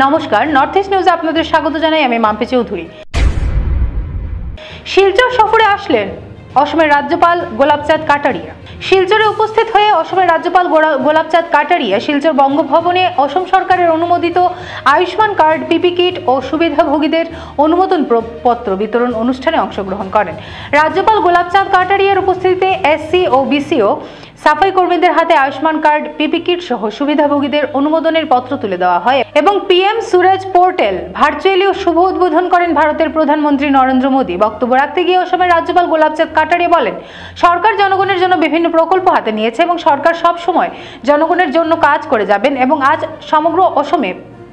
নমস্কার, north east নিউজে আপনাদের স্বাগত জানাই। আমি মাম্পি চৌধুরী। শিলচর সফরে আসলেন অসমের রাজ্যপাল গোলাপচাঁদ কাটারিয়া। শিলচরে উপস্থিত হয়ে অসমের রাজ্যপাল গোলাপচাঁদ কাটারিয়া শিলচর বঙ্গভবনে অসম সরকারের অনুমোদিত আয়ুষ্মান কার্ড, পিপি কিট ও সুবিধাভোগীদের অনুমোদন পত্র বিতরণ অনুষ্ঠানে অংশগ্রহণ করেন। রাজ্যপাল গোলাপচাঁদ কাটারিয়ার উপস্থিতিতে এসসি ও বিসিও সাফাই কর্মীদের হাতে আয়ুষ্মান কার্ড, পিপি কিট সহ সুবিধাভোগীদের অনুমোদনের পত্র তুলে দেওয়া হয় এবং পিএম সুরজ পোর্টাল ভার্চুয়ালি শুভ উদ্বোধন করেন ভারতের প্রধানমন্ত্রী নরেন্দ্র মোদী। বক্তব্য রাখতে গিয়ে অসমের রাজ্যপাল গোলাপচাঁদ কাটারিয়া বলেন, সরকার জনগণের জন্য বিভিন্ন প্রকল্প হাতে নিয়েছে এবং সরকার সব সময় জনগণের জন্য কাজ করে যাবেন এবং আজ সমগ্র অসমে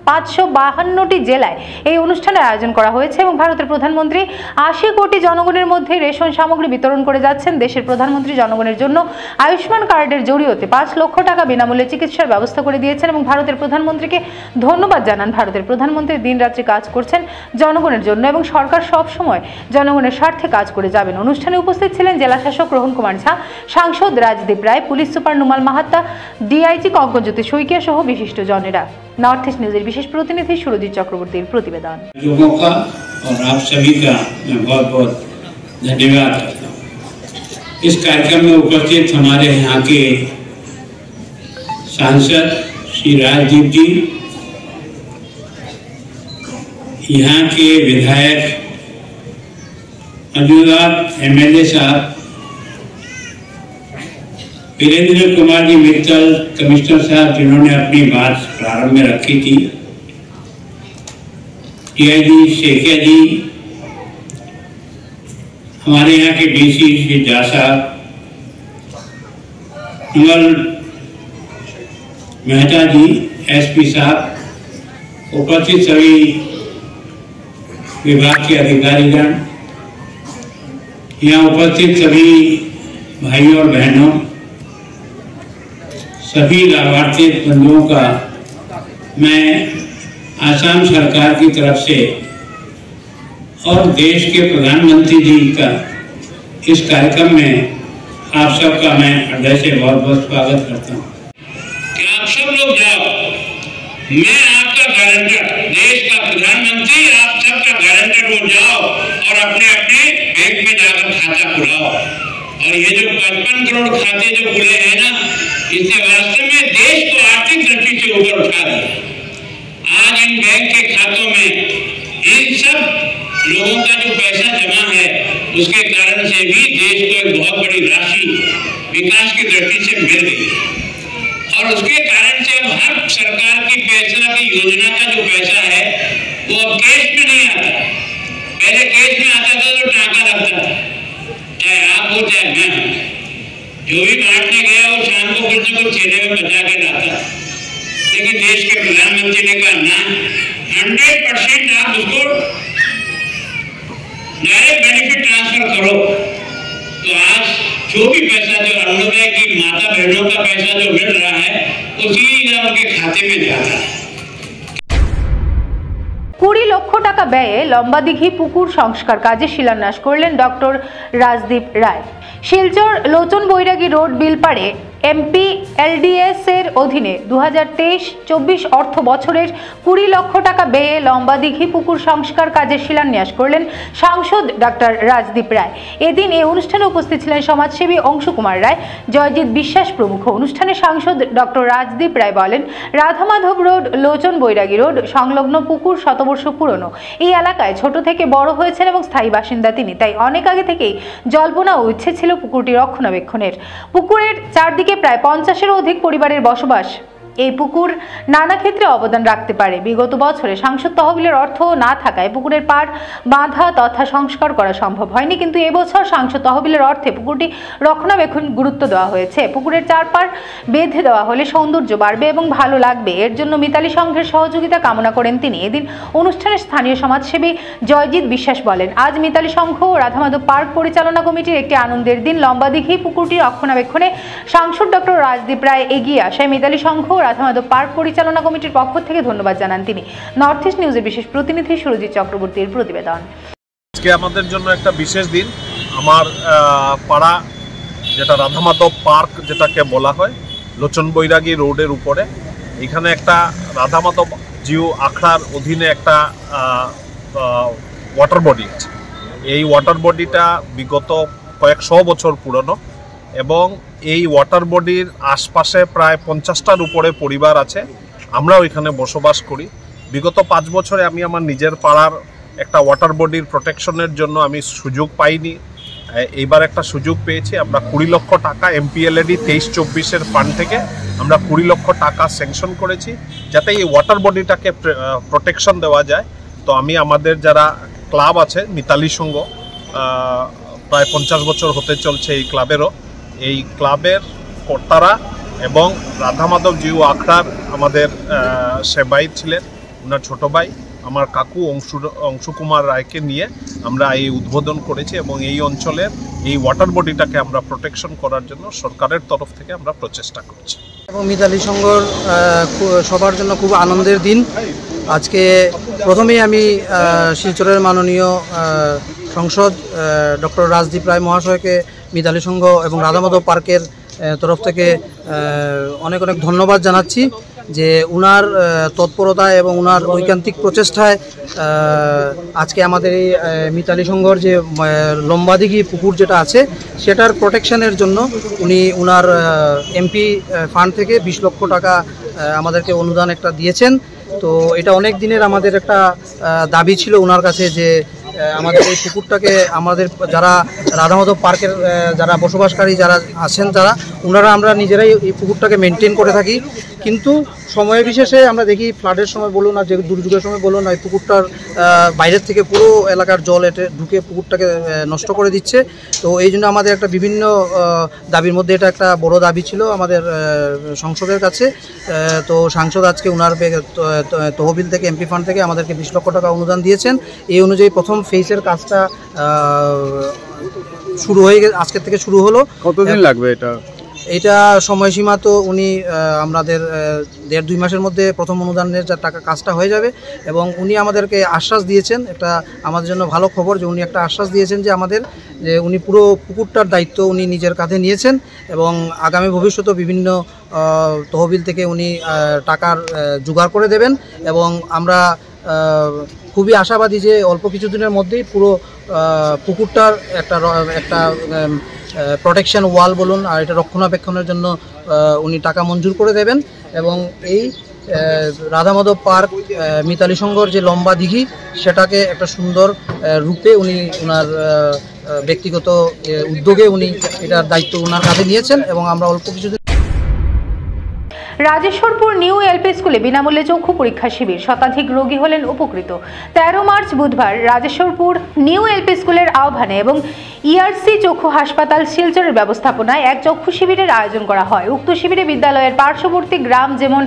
552টি জেলায় এই অনুষ্ঠানের আয়োজন করা হয়েছে এবং ভারতের প্রধানমন্ত্রী 80 কোটি জনগণের মধ্যে রেশন সামগ্রী বিতরণ করে যাচ্ছেন। দেশের প্রধানমন্ত্রী জনগণের জন্য আয়ুষ্মান কার্ডের জরিয়তে 5 লক্ষ টাকা বিনামূল্যে চিকিৎসার ব্যবস্থা করে দিয়েছেন এবং ভারতের প্রধানমন্ত্রীকে ধন্যবাদ জানান। ভারতের প্রধানমন্ত্রী দিনরাত্রি কাজ করছেন জনগণের জন্য এবং সরকার সব সময় জনগণের স্বার্থে কাজ করে যাবেন। অনুষ্ঠানে উপস্থিত ছিলেন জেলা শাসক রোহন কুমার ঝা, সাংসদ Rajdeep Roy, police super Numal Mahatta, DIG Kankanjyoti Saikia সহ বিশিষ্ট জনেরা। नॉर्थ ईस्ट न्यूज़ विशेष प्रतिनिधि सुरजीत चक्रवर्ती प्रतिवेदन। लोगों का और आप सभी का मैं बहुत बहुत धन्यवाद करता हूँ। इस कार्यक्रम में उपस्थित हमारे यहाँ के सांसद श्री राजदीप जी, यहाँ के विधायक मौजूदा एमएलए साहब वीरेंद्र कुमार जी मित्तल, कमिश्नर साहब जिन्होंने अपनी बात प्रारंभ में रखी थी, डीआईजी शेखिया जी, हमारे यहाँ के डीसी श्री झा साहब, नुमल मेहता जी, एसपी साहब, उपस्थित सभी विभाग के अधिकारीगण, यहाँ उपस्थित सभी भाइयों और बहनों, सभी लाभार्थी बंधुओं का मैं आसाम सरकार की तरफ से और देश के प्रधानमंत्री जी का इस कार्यक्रम में आप सबका मैं हृदय से बहुत बहुत स्वागत करता हूँ कि आप सब लोग जाओ। मैं आपका गारंटर, देश का प्रधानमंत्री, आप सबका गारंटर हो जाओ और अपने अपने बैंक में जाकर खाता खुलाओ। और ये जो 55 करोड़ खाते जो खुले हैं ना, इससे वास्तव में देश को आर्थिक दृष्टि से ऊपर उठा दिया। आज इन बैंक के खातों में इन सब लोगों का जो पैसा जमा है, उसके कारण से भी देश को एक बहुत बड़ी राशि विकास की दृष्टि से मिल गई और उसके कारण से अब हर सरकार की पैसा की योजना का जो पैसा है वो अब कैश में नहीं आता। पहले कैश में आता था तो टाका लगता था, चाहे आप हो चाहे मैं हो, जो भी बांटने गया वो शाम को कुछ न कुछ चेहरे में बचा के लाता। लेकिन देश के प्रधानमंत्री ने कहा ना, 100% आप उसको डायरेक्ट बेनिफिट ट्रांसफर करो। तो आज जो भी पैसा, जो अरुणोदय की माता बहनों का पैसा जो मिल रहा है, वो सीधा उनके खाते में जाता है। 20 লক্ষ টাকা ব্যয়ে লম্বাদিঘি পুকুর সংস্কার কাজে শিলান্যাস করলেন ডক্টর রাজদীপ রায়। শিলচর লোচন বৈরাগী রোড বিলপাড়ে এমপিএলডিএস এর অধীনে 2023-24 অর্থ বছরের 20 লক্ষ টাকা ব্যয়ে লম্বাদিঘি পুকুর সংস্কার কাজে শিলান্যাস করলেন সাংসদ ডক্টর রাজদীপ রায়। এদিন এই অনুষ্ঠানে উপস্থিত ছিলেন সমাজসেবী অংশু কুমার রায়, জয়জিৎ বিশ্বাস প্রমুখ। অনুষ্ঠানে সাংসদ ডক্টর রাজদীপ রায় বলেন, রাধামাধব রোড, লোচন বৈরাগী রোড সংলগ্ন পুকুর শতবর্ষ পুরনো। এই এলাকায় ছোট থেকে বড় হয়েছেন এবং স্থায়ী বাসিন্দা তিনি, তাই অনেক আগে থেকেই জল্পনা ও ইচ্ছে ছিল পুকুরটি রক্ষণাবেক্ষণের। পুকুরের চারদিকে প্রায় 50-এরও অধিক পরিবারের বসবাস। এই পুকুর নানা ক্ষেত্রে অবদান রাখতে পারে। বিগত বছরে সাংসদ তহবিলের অর্থ না থাকায় পুকুরের পাড় বাঁধা তথা সংস্কার করা সম্ভব হয়নি, কিন্তু এবছর সাংসদ তহবিলের অর্থে পুকুরটি রক্ষণাবেক্ষণ গুরুত্ব দেওয়া হয়েছে। পুকুরের চারপাড় বেঁধে দেওয়া হলে সৌন্দর্য বাড়বে এবং ভালো লাগবে। এর জন্য মিতালি সংঘের সহযোগিতা কামনা করেন তিনি। এদিন অনুষ্ঠানে স্থানীয় সমাজসেবী জয়জিৎ বিশ্বাস বলেন, আজ মিতালি সংঘ ও রাধামাধব পার্ক পরিচালনা কমিটির একটি আনন্দের দিন। লম্বাদিঘি পুকুরটি রক্ষণাবেক্ষণে সাংসদ ডক্টর রাজদীপ রায় এগিয়ে আসায় মিতালি সংঘ রাধামাধব পার্ক পরিচালনা কমিটির পক্ষ থেকে ধন্যবাদ জানান তিনি। নর্থ ইস্ট নিউজের বিশেষ প্রতিনিধি সুরজিৎ চক্রবর্তীর প্রতিবেদন। আজকে আমাদের জন্য একটা বিশেষ দিন। আমার পাড়া যেটা রাধামাধব পার্ক যেটাকে বলা হয়, লোচন বৈরাগী রোডের উপরে, এখানে একটা রাধামাধব জিও আখড়ার অধীনে একটা ওয়াটার বডি আছে। এই ওয়াটার বডিটা বিগত কয়েকশো বছর পুরনো এবং এই ওয়াটার বডির আশপাশে প্রায় 50টার উপরে পরিবার আছে। আমরাও এখানে বসবাস করি। বিগত 5 বছরে আমি আমার নিজের পাড়ার একটা ওয়াটার বডির প্রোটেকশনের জন্য আমি সুযোগ পাইনি। এইবার একটা সুযোগ পেয়েছি। আমরা 20 লক্ষ টাকা MPLAD 23-24 ফান্ড থেকে আমরা 20 লক্ষ টাকা স্যাংশন করেছি যাতে এই ওয়াটার বডিটাকে প্রোটেকশন দেওয়া যায়। তো আমি আমাদের যারা ক্লাব আছে মিতালি সংঘ, প্রায় 50 বছর হতে চলছে এই ক্লাবেরও, এই ক্লাবের কর্তারা এবং রাধা মাধব জিও আখড়ার আমাদের সেবাই ছিলেন, ওনার ছোট ভাই আমার কাকু অংশু কুমার রায়কে নিয়ে আমরা এই উদ্বোধন করেছি এবং এই অঞ্চলের এই ওয়াটার বডিটাকে আমরা প্রোটেকশন করার জন্য সরকারের তরফ থেকে আমরা প্রচেষ্টা করছি। এবং মিতালি সংঘর সবার জন্য খুব আনন্দের দিন আজকে। প্রথমেই আমি শিলচরের মাননীয় সংসদ ডক্টর রাজদীপ রায় মহাশয়কে মিতালি সংঘ এবং রাধা মাধব পার্কের তরফ থেকে অনেক অনেক ধন্যবাদ জানাচ্ছি যে উনার তৎপরতা এবং উনার ঐকান্তিক প্রচেষ্টায় আজকে আমাদের এই মিতালি সংঘর যে লম্বাদিঘি পুকুর যেটা আছে সেটার প্রোটেকশনের জন্য উনি উনার MP ফান্ড থেকে 20 লক্ষ টাকা আমাদেরকে অনুদান একটা দিয়েছেন। তো এটা অনেক দিনের আমাদের একটা দাবি ছিল ওনার কাছে যে আমাদের এই পুকুরটাকে আমাদের যারা রাধা মাধব পার্কের যারা বসবাসকারী যারা আছেন ওনারা আমরা নিজেরাই এই পুকুরটাকে মেনটেন করে থাকি, কিন্তু সময় বিশেষে আমরা দেখি ফ্লাডের সময় বলুন আর যে দুর্যোগের সময় বলুন এই পুকুরটার বাইরের থেকে পুরো এলাকার জল এটে ঢুকে পুকুরটাকে নষ্ট করে দিচ্ছে। তো এই জন্য আমাদের একটা বিভিন্ন দাবির মধ্যে এটা একটা বড় দাবি ছিল আমাদের সংসদের কাছে। তো সাংসদ আজকে ওনার তহবিল থেকে MP ফান্ড থেকে আমাদেরকে 20 লক্ষ টাকা অনুদান দিয়েছেন। এই অনুযায়ী প্রথম ফেজের কাজটা শুরু হয়ে গেছে, আজকের থেকে শুরু হলো। কতদিন লাগবে এটা সময়সীমা তো উনি আমাদের 1.5-2 মাসের মধ্যে প্রথম অনুদানের যা টাকা কাজটা হয়ে যাবে এবং উনি আমাদেরকে আশ্বাস দিয়েছেন, একটা আমাদের জন্য ভালো খবর যে উনি একটা আশ্বাস দিয়েছেন যে উনি পুরো পুকুরটার দায়িত্ব উনি নিজের কাঁধে নিয়েছেন এবং আগামী ভবিষ্যতে বিভিন্ন তহবিল থেকে উনি টাকার জোগাড় করে দেবেন এবং আমরা খুবই আশাবাদী যে অল্প কিছুদিনের মধ্যেই পুরো পুকুরটার একটা প্রোটেকশন ওয়াল বলুন আর এটা রক্ষণাবেক্ষণের জন্য উনি টাকা মঞ্জুর করে দেবেন এবং এই রাধা মাধব পার্ক মিতালি সংঘর যে লম্বা দিঘি সেটাকে একটা সুন্দর রূপে উনি ওনার ব্যক্তিগত উদ্যোগে উনি এটার দায়িত্ব ওনার কাঁধে নিয়েছেন এবং আমরা অল্প কিছুদিন। রাজেশ্বরপুর নিউ LP স্কুলে বিনামূল্যে চক্ষু পরীক্ষা শিবির, শতাধিক রোগী হলেন উপকৃত। 13 মার্চ বুধবার রাজেশ্বরপুর নিউ LP স্কুলের আহ্বানে এবং ERC চক্ষু হাসপাতাল শিলচরের ব্যবস্থাপনায় এক চক্ষু শিবিরের আয়োজন করা হয়। উক্ত শিবিরে বিদ্যালয়ের পার্শ্ববর্তী গ্রাম যেমন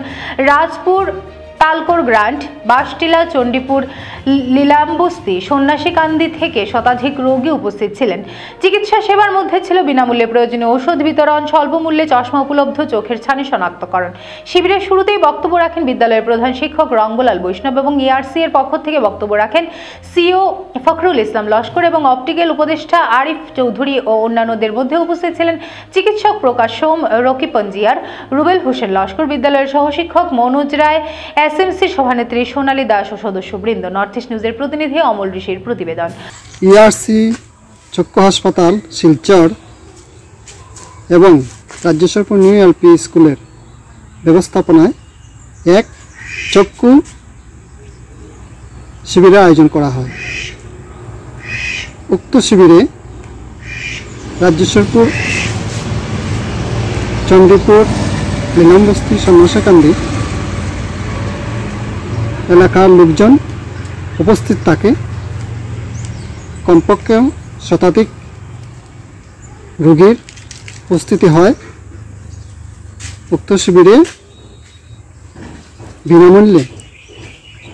রাজপুর, তালকোর গ্রান্ট, বাসটিলা, চণ্ডীপুর, লীলামবস্তি, সন্ন্যাসীকান্দি থেকে শতাধিক রোগী উপস্থিত ছিলেন। চিকিৎসা সেবার মধ্যে ছিল বিনামূল্যে প্রয়োজনীয় ঔষধ বিতরণ, স্বল্পমূল্যে চশমা উপলব্ধ, চোখের ছানি শনাক্তকরণ। শিবিরের শুরুতেই বক্তব্য রাখেন বিদ্যালয়ের প্রধান শিক্ষক রঙ্গলাল বৈষ্ণব এবং ERC এর পক্ষ থেকে বক্তব্য রাখেন CO ফখরুল ইসলাম লস্কর এবং অপটিক্যাল উপদেষ্টা আরিফ চৌধুরী ও অন্যান্যদের মধ্যে উপস্থিত ছিলেন চিকিৎসক প্রকাশ সোম, রকি পঞ্জিয়ার, রুবেল হোসেন লস্কর, বিদ্যালয়ের সহশিক্ষক মনোজ রায়, SMC সভানেত্রী সোনালী দাস ও সদস্যবৃন্দ। নর্থ ইস্ট নিউজের প্রতিনিধি অমল ঋষির প্রতিবেদন। ERC চক্ষু হাসপাতাল শিলচর এবং রাজেশ্বরপুর নিউ LP স্কুলের ব্যবস্থাপনায় এক চক্ষু শিবিরের আয়োজন করা হয়। উক্ত শিবিরে রাজেশ্বরপুর, চণ্ডীপুর, লীলামবস্তি, সন্ন্যাসীকান্দি এলাকার লোকজন উপস্থিত থাকে। কমপক্ষে শতাধিক রোগীর উপস্থিতি হয়। উক্ত শিবিরে বিনামূল্যে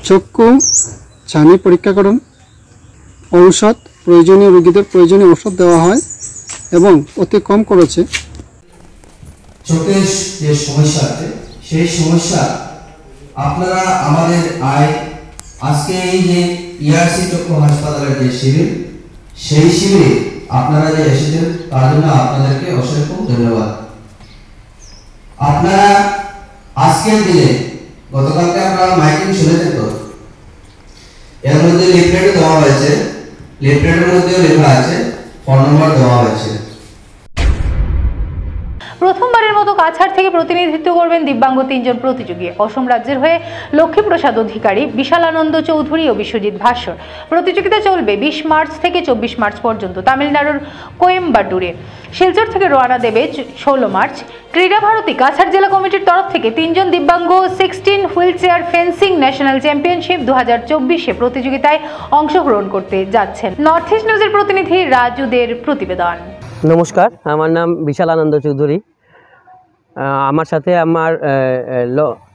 চক্ষু ছানি পরীক্ষাকরণ, ঔষধ, প্রয়োজনীয় রোগীদের প্রয়োজনীয় ঔষধ দেওয়া হয় এবং অতি কম খরচে চোখের যে সমস্যা আছে সেই সমস্যা আপনারা আমাদের আজকে এই যে ERC চক্ষু হাসপাতালের যে শিবির, সেই শিবিরে আপনারা যে এসেছেন তার জন্য আপনাদেরকে অসংখ্য ধন্যবাদ। আপনারা আজকের দিনে গতকালকে আমরা মাইকে কি শুনেছেন তো? এর মধ্যে লিফলেটও দেওয়া হয়েছে, লিফলেটের মধ্যেও লেখা আছে, ফোন নম্বর দেওয়া হয়েছে। প্রথমবারের মতো কাছাড় থেকে প্রতিনিধিত্ব করবেন দিব্যাঙ্গ 3 জন প্রতিযোগী। অসম রাজ্যের হয়ে লক্ষ্মীপ্রসাদ অধিকারী, বিশালানন্দ চৌধুরী ও বিশ্বজিৎ ভাস্কর। প্রতিযোগিতা চলবে 20 মার্চ থেকে 24 মার্চ পর্যন্ত তামিলনাড়ুর কোয়েম্বাটুরে। শিলচর থেকে রওনা দেবে 16 মার্চ। ক্রীড়া ভারতী কাছাড় জেলা কমিটির তরফ থেকে 3 জন দিব্যাঙ্গ 16 wheel chair fencing national championship 2024 প্রতিযোগিতায় অংশগ্রহণ করতে যাচ্ছেন। নর্থ ইস্ট নিউজের প্রতিনিধি রাজুদের প্রতিবেদন। নমস্কার, আমার নাম বিশালানন্দ চৌধুরী। আমার সাথে আমার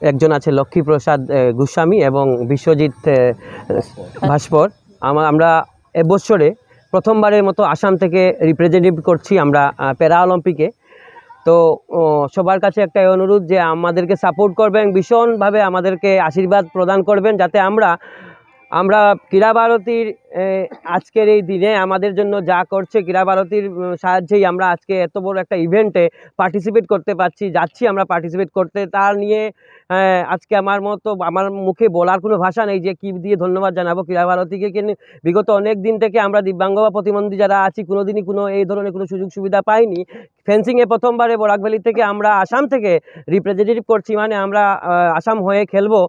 একজন আছে লক্ষ্মীপ্রসাদ গোস্বামী এবং বিশ্বজিৎ ভাস্কর। আমরা এবছরে প্রথমবারের মতো আসাম থেকে রিপ্রেজেন্টেটিভ করছি আমরা প্যারা অলিম্পিকে। তো সবার কাছে একটা অনুরোধ যে আমাদেরকে সাপোর্ট করবেন, ভীষণভাবে আমাদেরকে আশীর্বাদ প্রদান করবেন, যাতে আমরা ক্রীড়া ভারতীর আজকের এই দিনে আমাদের জন্য যা করছে ক্রীড়া ভারতীর সাহায্যেই আমরা আজকে এত বড় একটা ইভেন্টে পার্টিসিপেট করতে যাচ্ছি আমরা পার্টিসিপেট করতে। তার নিয়ে আজকে আমার মুখে বলার কোনো ভাষা নেই যে কী দিয়ে ধন্যবাদ জানাবো ক্রীড়া ভারতীকে। কিন্তু বিগত অনেক দিন থেকে আমরা দিব্যাঙ্গ বা প্রতিবন্ধী যারা আছি কোনোদিনই এই ধরনের কোনো সুযোগ সুবিধা পাইনি। ফেন্সিংয়ে প্রথমবারে বরাক ভ্যালি থেকে আমরা আসাম থেকে রিপ্রেজেন্টেটিভ করছি, মানে আমরা আসাম হয়ে খেলবো।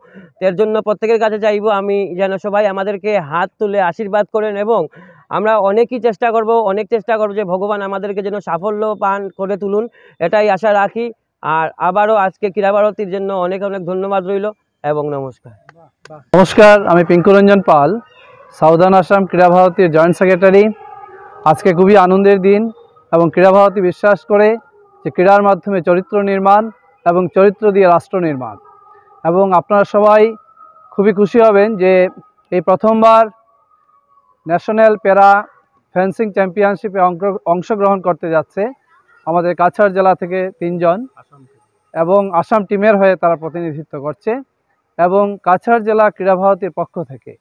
এর জন্য প্রত্যেকের কাছে চাইবো আমি যেন সবাই আমাদেরকে হাত তুলে আশীর্বাদ করেন এবং আমরা অনেক চেষ্টা করব যে ভগবান আমাদেরকে যেন সাফল্য পান করে তুলুন, এটাই আশা রাখি। আর আবারও আজকে ক্রীড়া ভারতীর জন্য অনেক অনেক ধন্যবাদ রইল এবং নমস্কার। নমস্কার, আমি পিঙ্কু রঞ্জন পাল, সাউদার্ন আসাম ক্রীড়া ভারতীর জয়েন্ট সেক্রেটারি। আজকে খুবই আনন্দের দিন এবং ক্রীড়া ভারতী বিশ্বাস করে যে ক্রীড়ার মাধ্যমে চরিত্র নির্মাণ এবং চরিত্র দিয়ে রাষ্ট্র নির্মাণ। এবং আপনারা সবাই খুবই খুশি হবেন যে এই প্রথমবার ন্যাশনাল প্যারা ফেন্সিং চ্যাম্পিয়নশিপে অংশগ্রহণ করতে যাচ্ছে আমাদের কাছাড় জেলা থেকে 3 জন এবং আসাম টিমের হয়ে তারা প্রতিনিধিত্ব করছে। এবং কাছাড় জেলা ক্রীড়া ভারতীর পক্ষ থেকে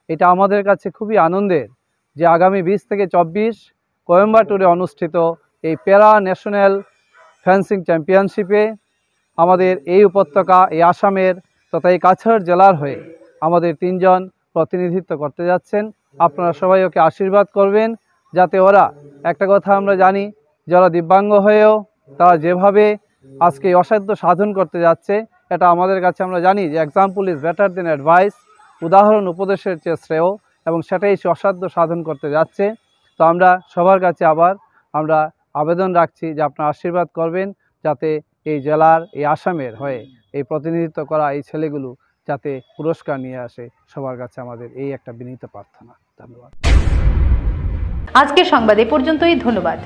এটা আমাদের কাছে খুবই আনন্দের যে আগামী 20 থেকে 24 কোয়েম্বাটুরে অনুষ্ঠিত এই প্যারা ন্যাশনাল ফেন্সিং চ্যাম্পিয়নশিপে আমাদের এই উপত্যকা, এই আসামের তথা এই কাছাড় জেলার হয়ে আমাদের 3 জন প্রতিনিধিত্ব করতে যাচ্ছেন। আপনারা সবাই ওকে আশীর্বাদ করবেন, যাতে ওরা, একটা কথা আমরা জানি, যারা দিব্যাঙ্গ হয়েও তারা যেভাবে আজকে অসাধ্য সাধন করতে যাচ্ছে, এটা আমাদের কাছে আমরা জানি যে example is better then advice, উদাহরণ উপদেশের চেয়ে শ্রেয়, এবং সেটাই সে অসাধ্য সাধন করতে যাচ্ছে। তো আমরা সবার কাছে আবার আমরা আবেদন রাখছি যে আপনারা আশীর্বাদ করবেন, যাতে এই জেলার, এই আসামের হয়ে এই প্রতিনিধিত্ব করা এই ছেলেগুলো যাতে পুরস্কার নিয়ে আসে। সবার কাছে আমাদের এই একটা বিনীত প্রার্থনা। ধন্যবাদ। আজকের সংবাদ এ পর্যন্তই। ধন্যবাদ।